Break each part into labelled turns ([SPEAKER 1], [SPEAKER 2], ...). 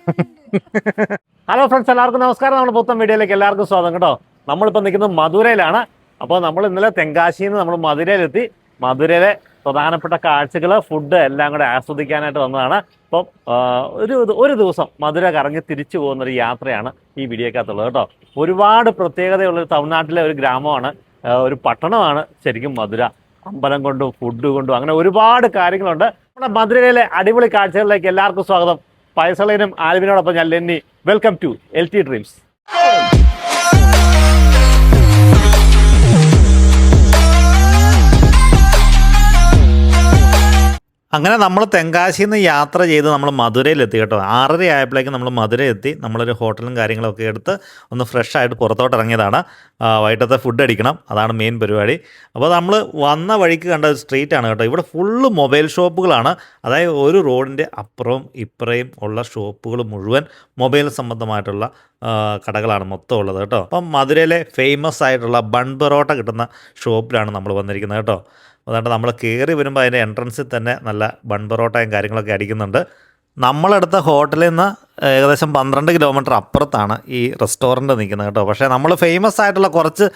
[SPEAKER 1] Hello friends, എല്ലാവർക്കും നമസ്കാരം. നമ്മുടെ പുത്തൻ വീഡിയോയിലേക്ക് എല്ലാവർക്കും സ്വാഗതം കേട്ടോ. നമ്മളിപ്പോൾ നിൽക്കുന്നത് മധുരയിലാണ്. അപ്പോൾ നമ്മൾ ഇന്നലെ തെങ്കാശിയിൽ നിന്ന് നമ്മൾ മധുരയിലെത്തി. മധുരയിലെ പ്രധാനപ്പെട്ട കാഴ്ചകൾ, ഫുഡ് എല്ലാം കൂടെ ആസ്വദിക്കാനായിട്ട് വന്നതാണ്. അപ്പം ഒരു ദിവസം മധുര കറങ്ങി തിരിച്ചു പോകുന്നൊരു യാത്രയാണ് ഈ വീഡിയോക്കകത്തുള്ളത് കേട്ടോ. ഒരുപാട് പ്രത്യേകതയുള്ളൊരു തമിഴ്നാട്ടിലെ ഒരു ഗ്രാമമാണ്, ഒരു പട്ടണമാണ് ശരിക്കും മധുര. അമ്പലം കൊണ്ടും ഫുഡ് കൊണ്ടും അങ്ങനെ ഒരുപാട് കാര്യങ്ങളുണ്ട്. നമ്മുടെ മധുരയിലെ അടിപൊളി കാഴ്ചകളിലേക്ക് എല്ലാവർക്കും സ്വാഗതം. ഫൈസലിനും ആൽവിനോടൊപ്പം ഞാൻ Lenny. Welcome to LT dreams. അങ്ങനെ നമ്മൾ തെങ്കാശിയിൽ നിന്ന് യാത്ര ചെയ്ത് നമ്മൾ മധുരയിലെത്തി കേട്ടോ. 6:30 ആയപ്പോഴേക്കും നമ്മൾ മധുര എത്തി. നമ്മളൊരു ഹോട്ടലും കാര്യങ്ങളൊക്കെ എടുത്ത് ഒന്ന് ഫ്രഷ് ആയിട്ട് പുറത്തോട്ട് ഇറങ്ങിയതാണ്. വൈകിട്ടത്തെ ഫുഡ് അടിക്കണം, അതാണ് മെയിൻ പരിപാടി. അപ്പോൾ നമ്മൾ വന്ന വഴിക്ക് കണ്ട ഒരു സ്ട്രീറ്റാണ് കേട്ടോ. ഇവിടെ ഫുള്ള് മൊബൈൽ ഷോപ്പുകളാണ്. അതായത് ഒരു റോഡിൻ്റെ അപ്പുറവും ഇപ്പുറയും ഉള്ള ഷോപ്പുകൾ മുഴുവൻ മൊബൈൽ സംബന്ധമായിട്ടുള്ള കടകളാണ് മൊത്തം ഉള്ളത് കേട്ടോ. അപ്പം മധുരയിലെ ഫേമസ് ആയിട്ടുള്ള ബൺ പൊറോട്ട കിട്ടുന്ന ഷോപ്പിലാണ് നമ്മൾ വന്നിരിക്കുന്നത് കേട്ടോ. അതുകൊണ്ട് നമ്മൾ കയറി വരുമ്പോൾ അതിൻ്റെ എൻട്രൻസിൽ തന്നെ നല്ല ബൺ പൊറോട്ടയും കാര്യങ്ങളൊക്കെ അടിക്കുന്നുണ്ട്. നമ്മളെടുത്ത ഹോട്ടലിൽ നിന്ന് ഏകദേശം 12 കിലോമീറ്റർ അപ്പുറത്താണ് ഈ റെസ്റ്റോറൻറ്റ് നിൽക്കുന്നത് കേട്ടോ. പക്ഷേ നമ്മൾ ഫേമസ് ആയിട്ടുള്ള കുറച്ച്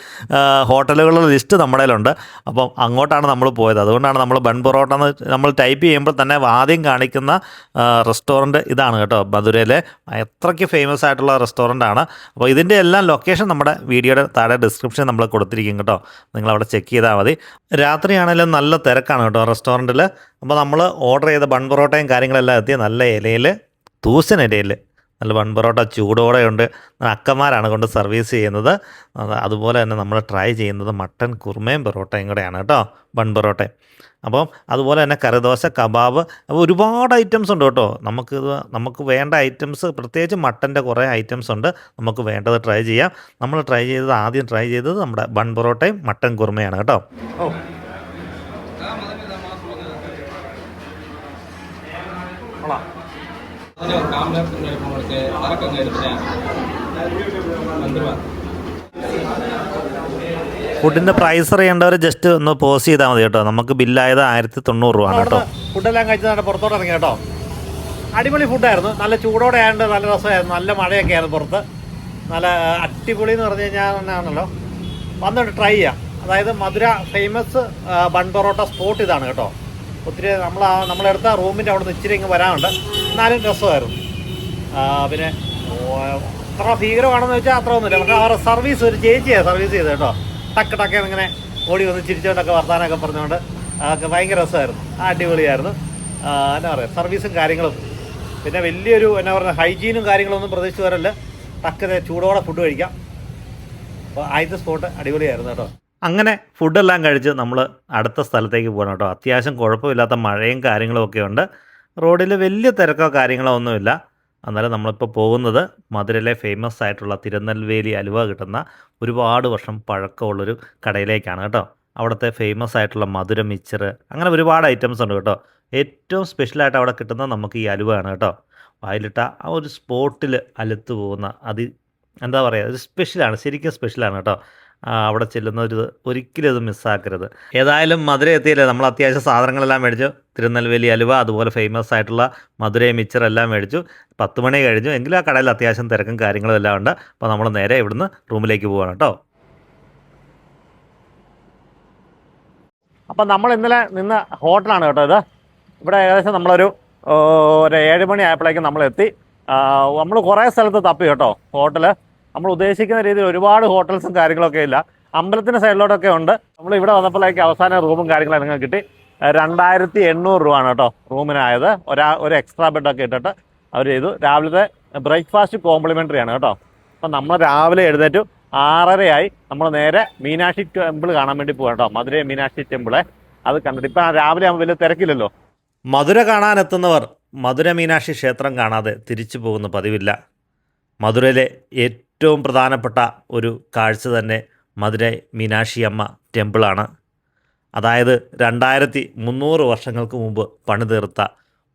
[SPEAKER 1] ഹോട്ടലുകളുടെ ലിസ്റ്റ് നമ്മുടെ കയ്യിലുണ്ട്. അപ്പം അങ്ങോട്ടാണ് നമ്മൾ പോയത്. അതുകൊണ്ടാണ് നമ്മൾ ബൺ പൊറോട്ട എന്ന് നമ്മൾ ടൈപ്പ് ചെയ്യുമ്പോൾ തന്നെ ആദ്യം കാണിക്കുന്ന റെസ്റ്റോറൻറ്റ് ഇതാണ് കേട്ടോ. മധുരയിലെ അത്രയ്ക്ക് ഫേമസ് ആയിട്ടുള്ള റെസ്റ്റോറൻ്റാണ്. അപ്പോൾ ഇതിൻ്റെ എല്ലാം ലൊക്കേഷൻ നമ്മുടെ വീഡിയോയുടെ താഴെ ഡിസ്ക്രിപ്ഷൻ നമ്മൾ കൊടുത്തിരിക്കും കേട്ടോ. നിങ്ങളവിടെ ചെക്ക് ചെയ്താൽ മതി. രാത്രിയാണെങ്കിലും നല്ല തിരക്കാണ് കേട്ടോ റെസ്റ്റോറൻറ്റിൽ. അപ്പോൾ നമ്മൾ ഓർഡർ ചെയ്ത ബൺ പൊറോട്ടയും കാര്യങ്ങളെല്ലാം എത്തി. നല്ല ഇലയിൽ, തൂസൻ ഇലയിൽ നല്ല ബൺ പൊറോട്ട ചൂടോടെ ഉണ്ട്. അക്കന്മാരാണ് കൊണ്ട് സർവീസ് ചെയ്യുന്നത്. അതുപോലെ തന്നെ നമ്മൾ ട്രൈ ചെയ്യുന്നത് മട്ടൻ കുറുമയും പൊറോട്ടയും കൂടെയാണ് കേട്ടോ, ബൺ പൊറോട്ടയും. അപ്പം അതുപോലെ തന്നെ കറിദോശ, കബാബ്, അപ്പോൾ ഒരുപാട് ഐറ്റംസ് ഉണ്ട് കേട്ടോ. നമുക്ക് വേണ്ട ഐറ്റംസ്, പ്രത്യേകിച്ച് മട്ടൻ്റെ കുറേ ഐറ്റംസ് ഉണ്ട്. നമുക്ക് വേണ്ടത് ട്രൈ ചെയ്യാം. നമ്മൾ ആദ്യം ട്രൈ ചെയ്തത് നമ്മുടെ ബൺ പൊറോട്ടയും മട്ടൻ കുറുമയാണ് കേട്ടോ. ഫുഡിൻ്റെ പ്രൈസ് അറിയേണ്ടവർ ജസ്റ്റ് ഒന്ന് പോസ് ചെയ്താൽ മതി കേട്ടോ. നമുക്ക് ബില്ലായത് 1090 രൂപയാണ് കേട്ടോ. ഫുഡെല്ലാം കഴിച്ച് പുറത്തോട്ട് ഇറങ്ങി കേട്ടോ. അടിപൊളി ഫുഡായിരുന്നു. നല്ല ചൂടോടെ ആയതുകൊണ്ട് നല്ല രസമായിരുന്നു. നല്ല മഴയൊക്കെ ആയിരുന്നു പുറത്ത്. നല്ല അടിപൊളി എന്ന് പറഞ്ഞു കഴിഞ്ഞാൽ ആണല്ലോ. വന്നിട്ട് ട്രൈ ചെയ്യാം. അതായത് മധുര ഫേമസ് ബൺ പൊറോട്ട സ്പോട്ട് ഇതാണ് കേട്ടോ. ഒത്തിരി നമ്മളെടുത്ത റൂമിൻ്റെ അവിടെ നിന്ന് ഇച്ചിരി ഇങ്ങ് വരാനുണ്ട്. എന്നാലും രസമായിരുന്നു. പിന്നെ അത്ര ഭീകരമാണെന്ന് വെച്ചാൽ അത്ര ഒന്നുമില്ല. പക്ഷേ അവരുടെ സർവീസ്, ഒരു ചേച്ചിയാണ് സർവീസ് ചെയ്തത് കേട്ടോ. ടക്ക് ഇങ്ങനെ ഓടി വന്ന് ചിരിച്ചുകൊണ്ടൊക്കെ വർത്താനമൊക്കെ പറഞ്ഞുകൊണ്ട് അതൊക്കെ ഭയങ്കര രസമായിരുന്നു. അടിപൊളിയായിരുന്നു. എന്നാ പറയുക, സർവീസും കാര്യങ്ങളും. പിന്നെ വലിയൊരു എന്നാ പറയുക ഹൈജീനും കാര്യങ്ങളൊന്നും പ്രതീക്ഷിച്ച് വരല്ല. ടക്കനെ ചൂടോടെ ഫുഡ് കഴിക്കാം. അപ്പോൾ ആദ്യത്തെ സ്പോട്ട് അടിപൊളിയായിരുന്നു കേട്ടോ. അങ്ങനെ ഫുഡെല്ലാം കഴിച്ച് നമ്മൾ അടുത്ത സ്ഥലത്തേക്ക് പോകണം കേട്ടോ. അത്യാവശ്യം കുഴപ്പമില്ലാത്ത മഴയും കാര്യങ്ങളും ഒക്കെ ഉണ്ട്. റോഡിൽ വലിയ തിരക്കോ കാര്യങ്ങളോ ഒന്നുമില്ല. എന്നാലും നമ്മളിപ്പോൾ പോകുന്നത് മധുരയിലെ ഫേമസ് ആയിട്ടുള്ള തിരുനെൽവേലി അലുവ കിട്ടുന്ന ഒരുപാട് വർഷം പഴക്കമുള്ളൊരു കടയിലേക്കാണ് കേട്ടോ. അവിടുത്തെ ഫേമസ് ആയിട്ടുള്ള മധുര മിച്ചർ, അങ്ങനെ ഒരുപാട് ഐറ്റംസ് ഉണ്ട് കേട്ടോ. ഏറ്റവും സ്പെഷ്യലായിട്ട് അവിടെ കിട്ടുന്നത് നമുക്ക് ഈ അലുവയാണ് കേട്ടോ. വായിലിട്ട ആ ഒരു സ്പോട്ടിൽ അലുത്ത് പോകുന്ന എന്താ പറയുക, ഒരു സ്പെഷ്യലാണ്, ശരിക്കും സ്പെഷ്യലാണ് കേട്ടോ. അവിടെ ചെല്ലുന്നൊരു ഒരിക്കലും ഇത് മിസ്സാക്കരുത്. ഏതായാലും മധുര എത്തിയില്ലേ, നമ്മൾ അത്യാവശ്യം സാധനങ്ങളെല്ലാം മേടിച്ചു. തിരുനെൽവേലി അലുവ, അതുപോലെ ഫേമസ് ആയിട്ടുള്ള മധുരൈ മിച്ചർ എല്ലാം മേടിച്ചു. 10 മണി കഴിഞ്ഞു. എങ്കിലും ആ കടയിൽ അത്യാവശ്യം തിരക്കും കാര്യങ്ങളും എല്ലാം ഉണ്ട്. അപ്പോൾ നമ്മൾ നേരെ ഇവിടുന്ന് റൂമിലേക്ക് പോവാണ് കേട്ടോ. അപ്പം നമ്മൾ ഇന്നലെ നിന്ന ഹോട്ടലാണ് കേട്ടോ ഇത്. ഇവിടെ ഏകദേശം നമ്മളൊരു 7 മണി ആയപ്പോഴേക്കും നമ്മളെത്തി. നമ്മൾ കുറേ സ്ഥലത്ത് തപ്പി കേട്ടോ ഹോട്ടല്. നമ്മൾ ഉദ്ദേശിക്കുന്ന രീതിയിൽ ഒരുപാട് ഹോട്ടൽസും കാര്യങ്ങളൊക്കെ ഇല്ല. അമ്പലത്തിൻ്റെ സൈഡിലോട്ടൊക്കെ ഉണ്ട്. നമ്മൾ ഇവിടെ വന്നപ്പോഴേക്ക് അവസാന റൂമും കാര്യങ്ങളും നിങ്ങൾക്ക് കിട്ടി. 2800 രൂപയാണ് കേട്ടോ റൂമിനായത്. ഒരു എക്സ്ട്രാ ബെഡൊക്കെ ഇട്ടിട്ട് അവർ ചെയ്തു. രാവിലത്തെ ബ്രേക്ക്ഫാസ്റ്റ് കോംപ്ലിമെൻ്ററി ആണ് കേട്ടോ. അപ്പം നമ്മൾ രാവിലെ എഴുന്നേറ്റു 6:30 നമ്മൾ നേരെ മീനാക്ഷി ടെമ്പിൾ കാണാൻ വേണ്ടി പോകാം കേട്ടോ. മധുരൈ മീനാക്ഷി ടെമ്പിളെ അത് കണ്ടിട്ട് ഇപ്പം രാവിലെ ആകുമ്പോൾ വലിയ തിരക്കില്ലല്ലോ. മധുര കാണാനെത്തുന്നവർ മധുര മീനാക്ഷി ക്ഷേത്രം കാണാതെ തിരിച്ചു പോകുന്ന പതിവില്ല. മധുരയിലെ ഏറ്റവും പ്രധാനപ്പെട്ട ഒരു കാഴ്ച തന്നെ മധുരൈ മീനാക്ഷി അമ്മ ടെമ്പിളാണ്. അതായത് 2300 വർഷങ്ങൾക്ക് മുമ്പ് പണിതീർത്ത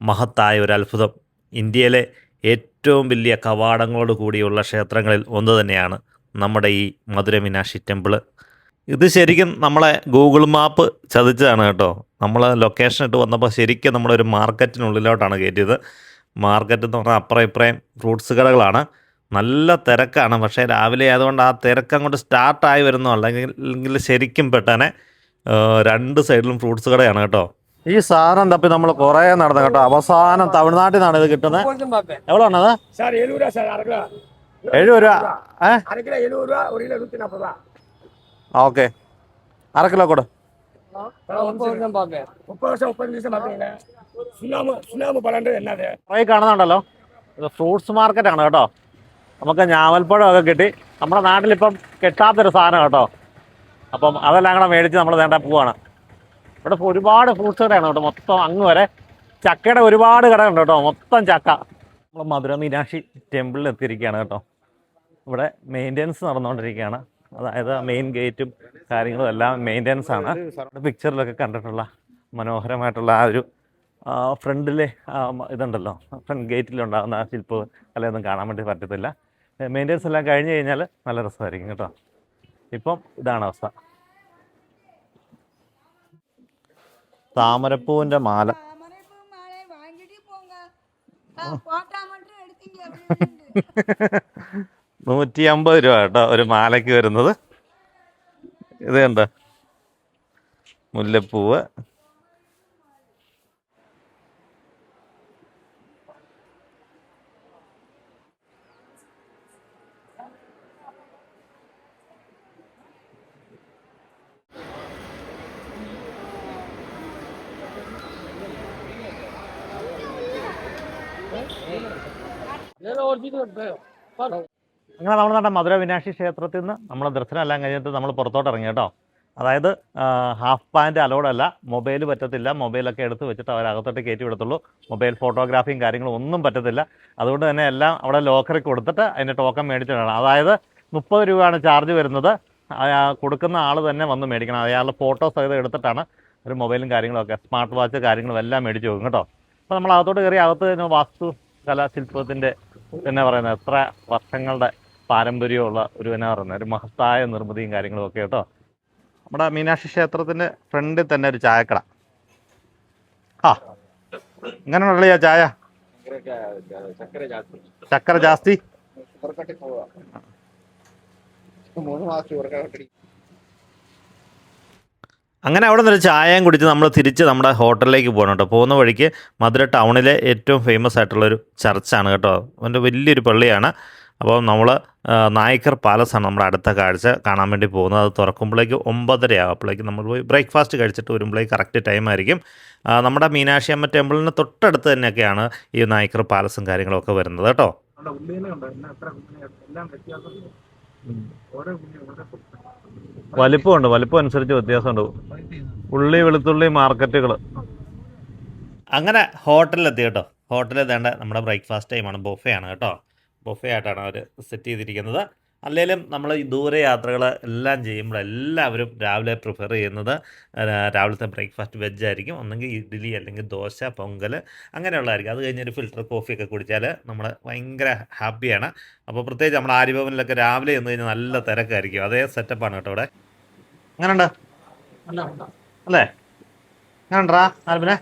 [SPEAKER 1] മഹത്തായ ഒരു അത്ഭുതം. ഇന്ത്യയിലെ ഏറ്റവും വലിയ കവാടങ്ങളോട് കൂടിയുള്ള ക്ഷേത്രങ്ങളിൽ ഒന്ന് തന്നെയാണ് നമ്മുടെ ഈ മധുര മീനാക്ഷി ടെമ്പിൾ. ഇത് ശരിക്കും നമ്മളെ ഗൂഗിൾ മാപ്പ് ചതിച്ചതാണ് കേട്ടോ. നമ്മൾ ലൊക്കേഷൻ ഇട്ട് വന്നപ്പോൾ ശരിക്കും നമ്മളൊരു മാർക്കറ്റിനുള്ളിലോട്ടാണ് കയറ്റിയത്. മാർക്കറ്റ് എന്ന് പറഞ്ഞാൽ അപ്പുറം ഇപ്പുറം ഫ്രൂട്ട്സ് കടകളാണ്. നല്ല തിരക്കാണ്. പക്ഷേ രാവിലെ ആയതുകൊണ്ട് ആ തിരക്ക് അങ്ങോട്ട് സ്റ്റാർട്ടായി വരുന്നു. അല്ലെങ്കിൽ ശരിക്കും പെട്ടെന്നെ 2 സൈഡിലും ഫ്രൂട്ട്സ് കടയാണ് കേട്ടോ. ഈ സാധനം തപ്പി നമ്മൾ കുറേ നടന്നു കേട്ടോ. അവസാനം തമിഴ്നാട്ടിൽ നിന്നാണ് ഇത് കിട്ടുന്നത്. എവിടെ ആണത്? 70 രൂപ. 70 രൂപ. ഓക്കെ, 1/2 കിലോ കൊടു. കാണുന്നുണ്ടല്ലോ, ഇത് ഫ്രൂട്ട്സ് മാർക്കറ്റാണ് കേട്ടോ. നമുക്ക് ഞാവൽപ്പഴമൊക്കെ കിട്ടി. നമ്മുടെ നാട്ടിലിപ്പം കിട്ടാത്തൊരു സാധനം കേട്ടോ. അപ്പം അതെല്ലാം കൂടെ മേടിച്ച് നമ്മൾ നേടാൻ പോവാണ്. ഇവിടെ ഒരുപാട് ഫ്രൂട്ട്സ് കടയാണ് കേട്ടോ, മൊത്തം അങ്ങ് വരെ. ചക്കയുടെ ഒരുപാട് കടയുണ്ട് കേട്ടോ, മൊത്തം ചക്ക. നമ്മൾ മധുര മീനാക്ഷി ടെമ്പിളിൽ എത്തിയിരിക്കുകയാണ് കേട്ടോ. ഇവിടെ മെയിൻ്റെനൻസ് നടന്നുകൊണ്ടിരിക്കുകയാണ്. അതായത് മെയിൻ ഗേറ്റും കാര്യങ്ങളും എല്ലാം മെയിൻ്റെനൻസ് ആണ്. പിക്ചറിലൊക്കെ കണ്ടിട്ടുള്ള മനോഹരമായിട്ടുള്ള ആ ഒരു ഫ്രണ്ടിലെ ഇതുണ്ടല്ലോ, ഫ്രണ്ട് ഗേറ്റിലുണ്ടാകുന്ന ആ ശില്പ കലയൊന്നും കാണാൻ വേണ്ടി പറ്റത്തില്ല. മെയിൻ്റെനൻസ് എല്ലാം കഴിഞ്ഞ് കഴിഞ്ഞാൽ നല്ല രസമായിരിക്കും കേട്ടോ. ഇപ്പം ഇതാണ് അവസ്ഥ. താമരപ്പൂവിൻ്റെ മാല 150 രൂപ കേട്ടോ ഒരു മാലയ്ക്ക് വരുന്നത്. ഇത് കണ്ടോ, മുല്ലപ്പൂവ്. അങ്ങനെ നമ്മൾ നമ്മുടെ മധുര മീനാക്ഷി ക്ഷേത്രത്തിൽ നിന്ന് നമ്മൾ ദർശനം എല്ലാം കഴിഞ്ഞിട്ട് നമ്മൾ പുറത്തോട്ട് ഇറങ്ങി കേട്ടോ. അതായത് ഹാഫ് പാൻറ്റ് അലോഡല്ല, മൊബൈൽ പറ്റത്തില്ല. മൊബൈലൊക്കെ എടുത്ത് വെച്ചിട്ട് അവരകത്തോട്ട് കയറ്റി വിടത്തുള്ളൂ. മൊബൈൽ ഫോട്ടോഗ്രാഫിയും കാര്യങ്ങളും ഒന്നും പറ്റത്തില്ല. അതുകൊണ്ട് തന്നെ എല്ലാം അവിടെ ലോക്കറിൽ കൊടുത്തിട്ട് അതിൻ്റെ ടോക്കൺ മേടിച്ചിട്ട് വേണം. അതായത് 30 രൂപയാണ് ചാർജ് വരുന്നത്. കൊടുക്കുന്ന ആൾ തന്നെ വന്ന് മേടിക്കണം. അയാളുടെ ഫോട്ടോസ് ഒക്കെ എടുത്തിട്ടാണ് ഒരു മൊബൈലും കാര്യങ്ങളൊക്കെ സ്മാർട്ട് വാച്ച് കാര്യങ്ങളും എല്ലാം മേടിച്ച് വെക്കും കേട്ടോ. അപ്പോൾ നമ്മൾ അകത്തോട്ട് കയറി അകത്ത് വാസ്തു കലാശില്പത്തിൻ്റെ എന്നാ പറയുന്നത്, എത്ര വർഷങ്ങളുടെ പാരമ്പര്യമുള്ള ഒരു എന്നാ പറയുന്നത് ഒരു മഹത്തായ നിർമ്മിതിയും കാര്യങ്ങളും ഒക്കെ കേട്ടോ. നമ്മുടെ മീനാക്ഷി ക്ഷേത്രത്തിൻ്റെ ഫ്രണ്ടിൽ തന്നെ ഒരു ചായക്കട. ഇങ്ങനെ ഉള്ളിയാ ചായ? ചക്കര ജാസ്തി. അങ്ങനെ അവിടെ നിന്നൊരു ചായയും കുടിച്ച് നമ്മൾ തിരിച്ച് നമ്മുടെ ഹോട്ടലിലേക്ക് പോകണം കേട്ടോ. പോകുന്ന വഴിക്ക് മധുര ടൗണിലെ ഏറ്റവും ഫേമസ് ആയിട്ടുള്ളൊരു ചർച്ചാണ് കേട്ടോ. അതിൻ്റെ വലിയൊരു പള്ളിയാണ്. അപ്പോൾ നമ്മൾ നായ്ക്കർ പാലസാണ് നമ്മുടെ അടുത്ത കാഴ്ച കാണാൻ വേണ്ടി പോകുന്നത്. അത് തുറക്കുമ്പോഴേക്ക് 9:30 ആകും. അപ്പോഴേക്ക് നമ്മൾ പോയി ബ്രേക്ക്ഫാസ്റ്റ് കഴിച്ചിട്ട് വരുമ്പോഴേക്ക് കറക്റ്റ് ടൈം ആയിരിക്കും. നമ്മുടെ മീനാക്ഷി അമ്മ ടെമ്പിളിന് തൊട്ടടുത്ത് തന്നെയൊക്കെയാണ് ഈ നായ്ക്കർ പാലസും കാര്യങ്ങളൊക്കെ വരുന്നത് കേട്ടോ. വലിപ്പമുണ്ട്, വലിപ്പം അനുസരിച്ച് വ്യത്യാസമുണ്ട്. ഉള്ളി വെളുത്തുള്ളി മാർക്കറ്റുകൾ. അങ്ങനെ ഹോട്ടലിലെത്തി കേട്ടോ. ഹോട്ടലിൽ വേണ്ട നമ്മുടെ ബ്രേക്ക്ഫാസ്റ്റ് ടൈമാണ്. ബൊഫേ ആണ് കേട്ടോ. ബൊഫേ ആയിട്ടാണ് അവർ സെറ്റ് ചെയ്തിരിക്കുന്നത്. അല്ലെങ്കിലും നമ്മൾ ഈ ദൂരെ യാത്രകൾ എല്ലാം ചെയ്യുമ്പോൾ എല്ലാവരും രാവിലെ പ്രിഫർ ചെയ്യുന്നത് രാവിലത്തെ ബ്രേക്ക്ഫാസ്റ്റ് വെജായിരിക്കും. ഒന്നെങ്കിൽ ഇഡ്ഡലി അല്ലെങ്കിൽ ദോശ, പൊങ്കൽ അങ്ങനെയുള്ളതായിരിക്കും. അത് കഴിഞ്ഞൊരു ഫിൽറ്റർ കോഫിയൊക്കെ കുടിച്ചാൽ നമ്മൾ ഭയങ്കര ഹാപ്പിയാണ്. അപ്പോൾ പ്രത്യേകിച്ച് നമ്മുടെ ആര്യഭവനിലൊക്കെ രാവിലെ ചെന്ന് കഴിഞ്ഞാൽ നല്ല തിരക്കായിരിക്കും. അതേ സെറ്റപ്പാണ് കേട്ടോ ഇവിടെ. അങ്ങനെയുണ്ട് അല്ലേ? അങ്ങനെണ്ടാ ആൽബിനെ?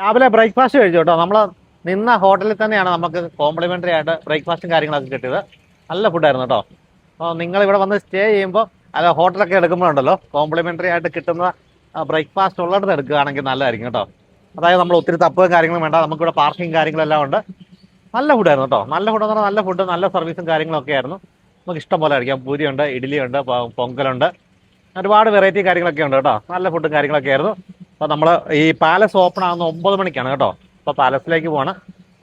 [SPEAKER 1] രാവിലെ ബ്രേക്ക്ഫാസ്റ്റ് കഴിച്ചു കേട്ടോ. നമ്മൾ നിന്ന ഹോട്ടലിൽ തന്നെയാണ് നമുക്ക് കോംപ്ലിമെൻ്ററി ആയിട്ട് ബ്രേക്ക്ഫാസ്റ്റും കാര്യങ്ങളൊക്കെ കിട്ടിയത്. നല്ല ഫുഡായിരുന്നു കേട്ടോ. അപ്പോൾ നിങ്ങളിവിടെ വന്ന് സ്റ്റേ ചെയ്യുമ്പോൾ അല്ല ഹോട്ടലൊക്കെ എടുക്കുമ്പോഴുണ്ടല്ലോ കോംപ്ലിമെൻ്ററി ആയിട്ട് കിട്ടുന്ന ബ്രേക്ക്ഫാസ്റ്റ് ഉള്ളിടത്ത് എടുക്കുകയാണെങ്കിൽ നല്ലതായിരിക്കും കേട്ടോ. അതായത് നമ്മൾ ഒത്തിരി തപ്പും കാര്യങ്ങളും വേണ്ട. നമുക്കിവിടെ പാർക്കിംഗ് കാര്യങ്ങളെല്ലാം ഉണ്ട്. നല്ല ഫുഡായിരുന്നു കേട്ടോ. നല്ല ഫുഡ് എന്ന് പറഞ്ഞാൽ നല്ല ഫുഡ്, നല്ല സർവീസും കാര്യങ്ങളൊക്കെ ആയിരുന്നു. നമുക്ക് ഇഷ്ടം പോലെ കഴിക്കാം. പൂരിയുണ്ട്, ഇഡ്ഡലിയുണ്ട്, പൊങ്കലുണ്ട്, ഒരുപാട് വെറൈറ്റി കാര്യങ്ങളൊക്കെ ഉണ്ട് കേട്ടോ. നല്ല ഫുഡും കാര്യങ്ങളൊക്കെ ആയിരുന്നു. അപ്പോൾ നമ്മൾ ഈ പാലസ് ഓപ്പൺ ആകുന്ന 9 മണിക്കാണ് കേട്ടോ. അപ്പോൾ പാലസിലേക്ക് പോവാണ്.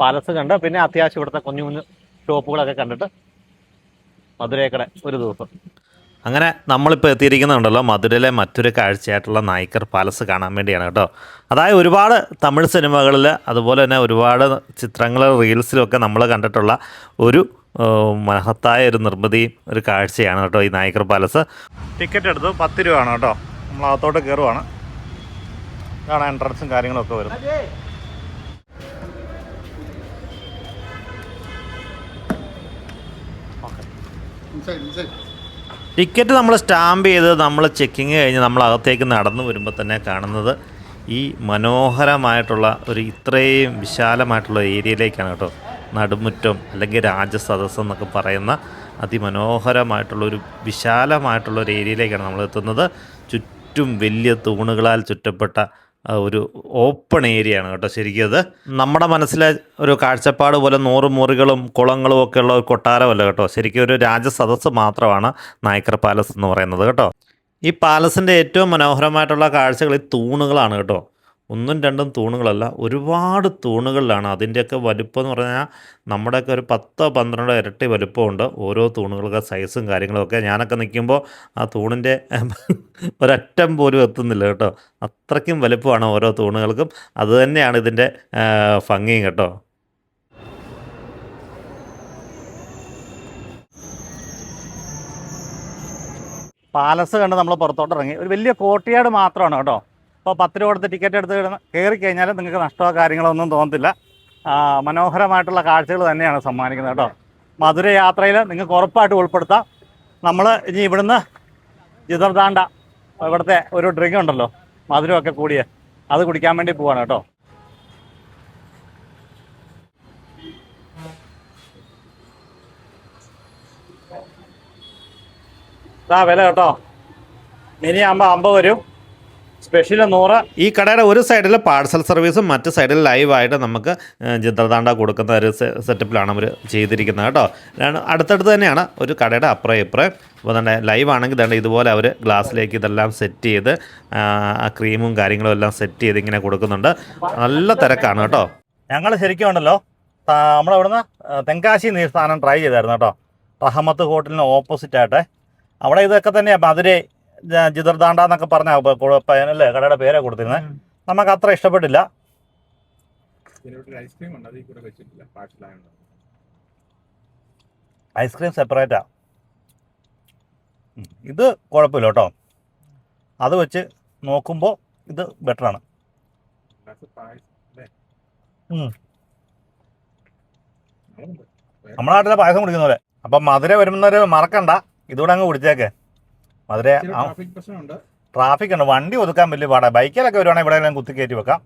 [SPEAKER 1] പാലസ് കണ്ട് പിന്നെ അത്യാവശ്യം ഇവിടുത്തെ കുഞ്ഞു കുഞ്ഞു ഷോപ്പുകളൊക്കെ കണ്ടിട്ട് മധുരക്കട ഒരു ദിവസം. അങ്ങനെ നമ്മളിപ്പോൾ എത്തിയിരിക്കുന്നുണ്ടല്ലോ മധുരയിലെ മറ്റൊരു കാഴ്ചയായിട്ടുള്ള നായ്ക്കർ പാലസ് കാണാൻ വേണ്ടിയാണ് കേട്ടോ. അതായത് ഒരുപാട് തമിഴ് സിനിമകളിൽ അതുപോലെ തന്നെ ഒരുപാട് ചിത്രങ്ങൾ റീൽസിലൊക്കെ നമ്മൾ കണ്ടിട്ടുള്ള ഒരു മഹത്തായ ഒരു നിർമ്മിതിയും ഒരു കാഴ്ചയാണ് കേട്ടോ ഈ നായ്ക്കർ പാലസ്. ടിക്കറ്റ് എടുത്ത് 10 രൂപയാണ് കേട്ടോ. നമ്മൾ അകത്തോട്ട് കയറുവാണ്. ഇതാണ് എൻട്രൻസും കാര്യങ്ങളൊക്കെ വരുന്നത്. ടിക്കറ്റ് നമ്മൾ സ്റ്റാമ്പ് ചെയ്ത് നമ്മൾ ചെക്കിങ് കഴിഞ്ഞ് നമ്മൾ അകത്തേക്ക് നടന്നു വരുമ്പോൾ തന്നെ കാണുന്നത് ഈ മനോഹരമായിട്ടുള്ള ഇത്രയും വിശാലമായിട്ടുള്ള ഏരിയയിലേക്കാണ് കേട്ടോ, നടുമുറ്റം അല്ലെങ്കിൽ രാജസദസ്സ് എന്നൊക്കെ പറയുന്ന അതിമനോഹരമായിട്ടുള്ളൊരു വിശാലമായിട്ടുള്ളൊരു ഏരിയയിലേക്കാണ് നമ്മൾ എത്തുന്നത്. ചുറ്റും വലിയ തൂണുകളാൽ ചുറ്റപ്പെട്ട ഒരു ഓപ്പൺ ഏരിയയാണ് കേട്ടോ. ശരിക്കും അത് നമ്മുടെ മനസ്സിലെ ഒരു കാഴ്ചപ്പാട് പോലെ 100 മുറികളും കുളങ്ങളും ഒക്കെ ഉള്ള ഒരു കൊട്ടാരമല്ല കേട്ടോ. ശരിക്കും ഒരു രാജസദസ്സ് മാത്രമാണ് നായ്ക്കർ പാലസ് എന്ന് പറയുന്നത് കേട്ടോ. ഈ പാലസിൻ്റെ ഏറ്റവും മനോഹരമായിട്ടുള്ള കാഴ്ചകൾ ഈ തൂണുകളാണ് കേട്ടോ. 1ഉം 2ഉം തൂണുകളല്ല, ഒരുപാട് തൂണുകളിലാണ്. അതിൻ്റെയൊക്കെ വലുപ്പം എന്ന് പറഞ്ഞാൽ നമ്മുടെയൊക്കെ ഒരു 10-12 ഇരട്ടി വലുപ്പമുണ്ട് ഓരോ തൂണുകളൊക്കെ, സൈസും കാര്യങ്ങളൊക്കെ. ഞാനൊക്കെ നിൽക്കുമ്പോൾ ആ തൂണിൻ്റെ ഒരറ്റം പോലും എത്തുന്നില്ല കേട്ടോ. അത്രയ്ക്കും വലുപ്പമാണ് ഓരോ തൂണുകൾക്കും. അതുതന്നെയാണ് ഇതിൻ്റെ ഭംഗിയും കേട്ടോ. പാലസ് കണ്ട് നമ്മൾ പുറത്തോട്ട് ഇറങ്ങി. ഒരു വലിയ കോർട്ട്യാർഡ് മാത്രമാണ് കേട്ടോ. അപ്പോൾ 10 രൂപ കൊടുത്ത് ടിക്കറ്റ് എടുത്ത് കയറി കഴിഞ്ഞാൽ നിങ്ങൾക്ക് നഷ്ടമോ കാര്യങ്ങളോ ഒന്നും തോന്നത്തില്ല. മനോഹരമായിട്ടുള്ള കാഴ്ചകൾ തന്നെയാണ് സമ്മാനിക്കുന്നത് കേട്ടോ. മധുര യാത്രയിൽ നിങ്ങൾക്ക് ഉറപ്പായിട്ട് ഉൾപ്പെടുത്താം. നമ്മൾ ഇനി ഇവിടുന്ന് ജിതർദാണ്ട ഇവിടുത്തെ ഒരു ഡ്രിങ്ക് ഉണ്ടല്ലോ, മധുരമൊക്കെ കൂടിയ, അത് കുടിക്കാൻ വേണ്ടി പോവാണ് കേട്ടോ. വില കേട്ടോ, മിനി ആകുമ്പോൾ 50 വരും, സ്പെഷ്യൽ 100. ഈ കടയുടെ ഒരു സൈഡിൽ പാഴ്സൽ സർവീസും മറ്റ് സൈഡിൽ ലൈവായിട്ട് നമുക്ക് ജിതർദാണ്ട കൊടുക്കുന്ന ഒരു സെറ്റപ്പിലാണ് അവർ ചെയ്തിരിക്കുന്നത് കേട്ടോ. അടുത്തടുത്ത് തന്നെയാണ് ഒരു കടയുടെ അപ്പുറം ഇപ്പുറം. അപ്പോൾ തന്നെ ലൈവ് ആണെങ്കിൽ തന്നെ ഇതുപോലെ അവർ ഗ്ലാസ്സിലേക്ക് ഇതെല്ലാം സെറ്റ് ചെയ്ത് ആ ക്രീമും കാര്യങ്ങളും എല്ലാം സെറ്റ് ചെയ്ത് ഇങ്ങനെ കൊടുക്കുന്നുണ്ട്. നല്ല തിരക്കാണ് കേട്ടോ. ഞങ്ങൾ ശരിക്കും ഉണ്ടല്ലോ, നമ്മളിവിടുന്ന് തെങ്കാശി നീ സ്ഥാനം ട്രൈ ചെയ്തായിരുന്നു കേട്ടോ. റഹമത്ത് ഹോട്ടലിന് ഓപ്പോസിറ്റായിട്ട് അവിടെ ഇതൊക്കെ തന്നെയാണ് മധുര ജിതർദാണ്ട എന്നൊക്കെ പറഞ്ഞാൽ അല്ലേ കടയുടെ പേരെ കൊടുത്തിരുന്നത്. നമുക്ക് അത്ര ഇഷ്ടപ്പെട്ടില്ല. ഐസ്ക്രീം സെപ്പറേറ്റാ, ഇത് കുഴപ്പമില്ല കേട്ടോ. അത് വെച്ച് നോക്കുമ്പോൾ ഇത് ബെറ്ററാണ്. നമ്മുടെ നാട്ടിലെ പായസം കുടിക്കുന്ന പോലെ. അപ്പം മധുര വരുന്നവർ മറക്കണ്ട, ഇതുകൂടെ അങ്ങ് കുടിച്ചേക്കെ. മധുര ട്രാഫിക് ഉണ്ട്, വണ്ടി ഒതുക്കാൻ വലിയ പാടാണ്. ബൈക്കിലൊക്കെ വരുവാണെങ്കിൽ എവിടെയെങ്കിലും കുത്തി കയറ്റി വെക്കാം,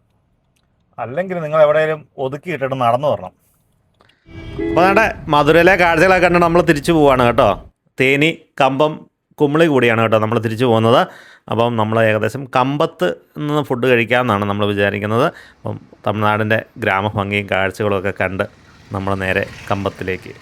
[SPEAKER 1] അല്ലെങ്കിൽ നിങ്ങൾ എവിടെയെങ്കിലും ഒതുക്കി ഇട്ടിട്ട് നടന്നു വരണം. അപ്പോൾ നമ്മുടെ മധുരയിലെ കാഴ്ചകളൊക്കെ കണ്ട് നമ്മൾ തിരിച്ചു പോവുകയാണ് കേട്ടോ. തേനി, കമ്പം, കുമളി കൂടിയാണ് കേട്ടോ നമ്മൾ തിരിച്ചു പോകുന്നത്. അപ്പം നമ്മൾ ഏകദേശം കമ്പത്ത് നിന്ന് ഫുഡ് കഴിക്കാമെന്നാണ് നമ്മൾ വിചാരിക്കുന്നത്. അപ്പം തമിഴ്നാടിൻ്റെ ഗ്രാമഭംഗിയും കാഴ്ചകളും ഒക്കെ കണ്ട് നമ്മൾ നേരെ കമ്പത്തിലേക്ക്.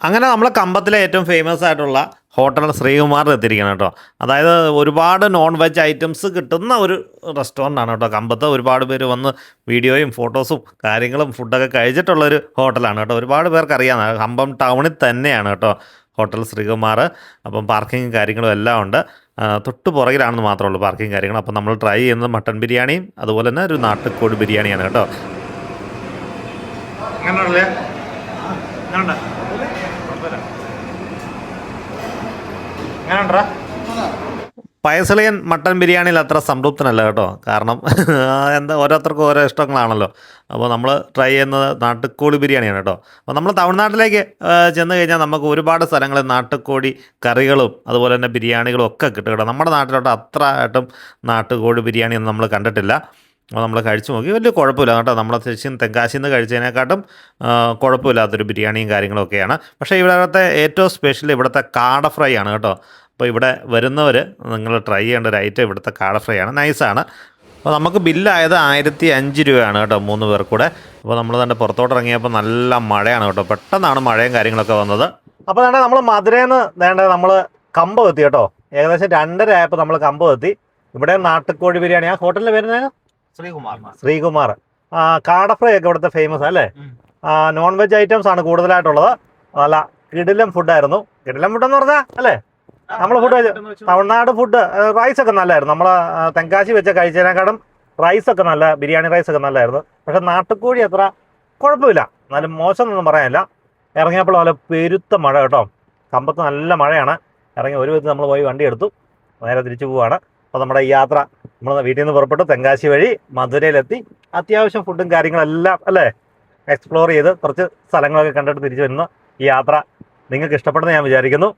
[SPEAKER 1] അങ്ങനെ നമ്മൾ കമ്പത്തിലെ ഏറ്റവും ഫേമസ് ആയിട്ടുള്ള ഹോട്ടൽ ശ്രീകുമാറിൽ എത്തിയിരിക്കണം കേട്ടോ. അതായത് ഒരുപാട് നോൺ വെജ് ഐറ്റംസ് കിട്ടുന്ന ഒരു റെസ്റ്റോറൻ്റാണ് കേട്ടോ കമ്പത്ത്. ഒരുപാട് പേര് വന്ന് വീഡിയോയും ഫോട്ടോസും കാര്യങ്ങളും ഫുഡൊക്കെ കഴിച്ചിട്ടുള്ളൊരു ഹോട്ടലാണ് കേട്ടോ. ഒരുപാട് പേർക്ക് അറിയാം, കമ്പം ടൗണിൽ തന്നെയാണ് കേട്ടോ ഹോട്ടൽ ശ്രീകുമാർ. അപ്പം പാർക്കിങ്ങും കാര്യങ്ങളും എല്ലാം ഉണ്ട്. തൊട്ട് പുറകിലാണെന്ന് മാത്രമേ ഉള്ളൂ പാർക്കിങ് കാര്യങ്ങൾ. അപ്പം നമ്മൾ ട്രൈ ചെയ്യുന്നത് മട്ടൺ ബിരിയാണിയും അതുപോലെ തന്നെ ഒരു നാട്ടുകോഴി ബിരിയാണിയാണ് കേട്ടോ. പയസളിയൻ മട്ടൻ ബിരിയാണിയിൽ അത്ര സംതൃപ്തനല്ല കേട്ടോ. കാരണം എന്താ, ഓരോരുത്തർക്കും ഓരോ ഇഷ്ടങ്ങളാണല്ലോ. അപ്പോൾ നമ്മൾ ട്രൈ ചെയ്യുന്നത് നാട്ടുകോഴി ബിരിയാണിയാണ് കേട്ടോ. അപ്പോൾ നമ്മൾ തമിഴ്നാട്ടിലേക്ക് ചെന്ന് കഴിഞ്ഞാൽ നമുക്ക് ഒരുപാട് സ്ഥലങ്ങളിൽ നാട്ടുകോഴി കറികളും അതുപോലെ തന്നെ ബിരിയാണികളും ഒക്കെ കിട്ടും കേട്ടോ. നമ്മുടെ നാട്ടിലോട്ട് അത്ര ആയിട്ടും നാട്ടുകോഴി ബിരിയാണിയൊന്നും നമ്മൾ കണ്ടിട്ടില്ല. അപ്പോൾ നമ്മൾ കഴിച്ചു നോക്കി, വലിയ കുഴപ്പമില്ല കേട്ടോ. നമ്മളെ തെങ്കാശിയിൽ നിന്ന് കഴിച്ചതിനെക്കാട്ടും കുഴപ്പമില്ലാത്തൊരു ബിരിയാണിയും കാര്യങ്ങളൊക്കെയാണ്. പക്ഷേ ഇവിടുത്തെ ഏറ്റവും സ്പെഷ്യൽ ഇവിടുത്തെ കാട ഫ്രൈ ആണ് കേട്ടോ. അപ്പോൾ ഇവിടെ വരുന്നവർ നിങ്ങൾ ട്രൈ ചെയ്യേണ്ട ഒരു ഐറ്റം ഇവിടുത്തെ കാട ഫ്രൈ ആണ്, നൈസാണ്. അപ്പോൾ നമുക്ക് ബില്ലായത് 1005 രൂപയാണ് കേട്ടോ 3 പേർക്കൂടെ. അപ്പോൾ നമ്മൾ തന്നെ പുറത്തോട്ട് ഇറങ്ങിയപ്പോൾ നല്ല മഴയാണ് കേട്ടോ. പെട്ടെന്നാണ് മഴയും കാര്യങ്ങളൊക്കെ വന്നത്. അപ്പോൾ വേണ്ട നമ്മൾ മധുരയിൽ നിന്ന് വേണ്ട നമ്മൾ കമ്പം എത്തി കേട്ടോ. ഏകദേശം 2:30 ആയപ്പോൾ നമ്മൾ കമ്പം എത്തി. ഇവിടെ നാട്ടുകോഴി ബിരിയാണി, ആ ഹോട്ടലിൻ്റെ പേര് ശ്രീകുമാർ. കാട ഫ്രൈ ഒക്കെ ഇവിടുത്തെ ഫേമസ് അല്ലേ. നോൺ വെജ് ഐറ്റംസ് ആണ് കൂടുതലായിട്ടുള്ളത്. നല്ല കിടിലം ഫുഡായിരുന്നു. കിടിലം ഫുഡെന്ന് പറഞ്ഞാൽ അല്ലേ, നമ്മൾ ഫുഡ് തമിഴ്നാട് ഫുഡ് റൈസൊക്കെ നല്ലതായിരുന്നു. നമ്മൾ തെങ്കാശി വെച്ച കഴിച്ചതിനെക്കാളും റൈസൊക്കെ നല്ല, ബിരിയാണി റൈസൊക്കെ നല്ലതായിരുന്നു. പക്ഷെ നാട്ടുകോഴി അത്ര കുഴപ്പമില്ല, എന്നാലും മോശം എന്നൊന്നും പറയാനില്ല. ഇറങ്ങിയപ്പോൾ നല്ല പെരുത്ത മഴ കേട്ടോ. കമ്പത്ത് നല്ല മഴയാണ്. ഇറങ്ങി ഒരു വിധത്തിൽ നമ്മൾ പോയി വണ്ടി എടുത്തു, നേരെ തിരിച്ചു പോവുകയാണ്. അപ്പോൾ നമ്മുടെ ഈ യാത്ര നമ്മൾ വീട്ടിൽ നിന്ന് പുറപ്പെട്ടു തെങ്കാശി വഴി മധുരയിലെത്തി. അത്യാവശ്യം ഫുഡും കാര്യങ്ങളെല്ലാം അല്ലേ എക്സ്പ്ലോർ ചെയ്ത് കുറച്ച് സ്ഥലങ്ങളൊക്കെ കണ്ടിട്ട് തിരിച്ചു വരുന്നു. ഈ യാത്ര നിങ്ങൾക്ക് ഇഷ്ടപ്പെടുന്ന ഞാൻ വിചാരിക്കുന്നു.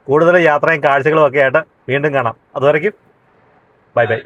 [SPEAKER 1] കൂടുതൽ യാത്രയും കാഴ്ചകളും ഒക്കെ ആയിട്ട് വീണ്ടും കാണാം. അതുവരയ്ക്കും ബൈ ബൈ.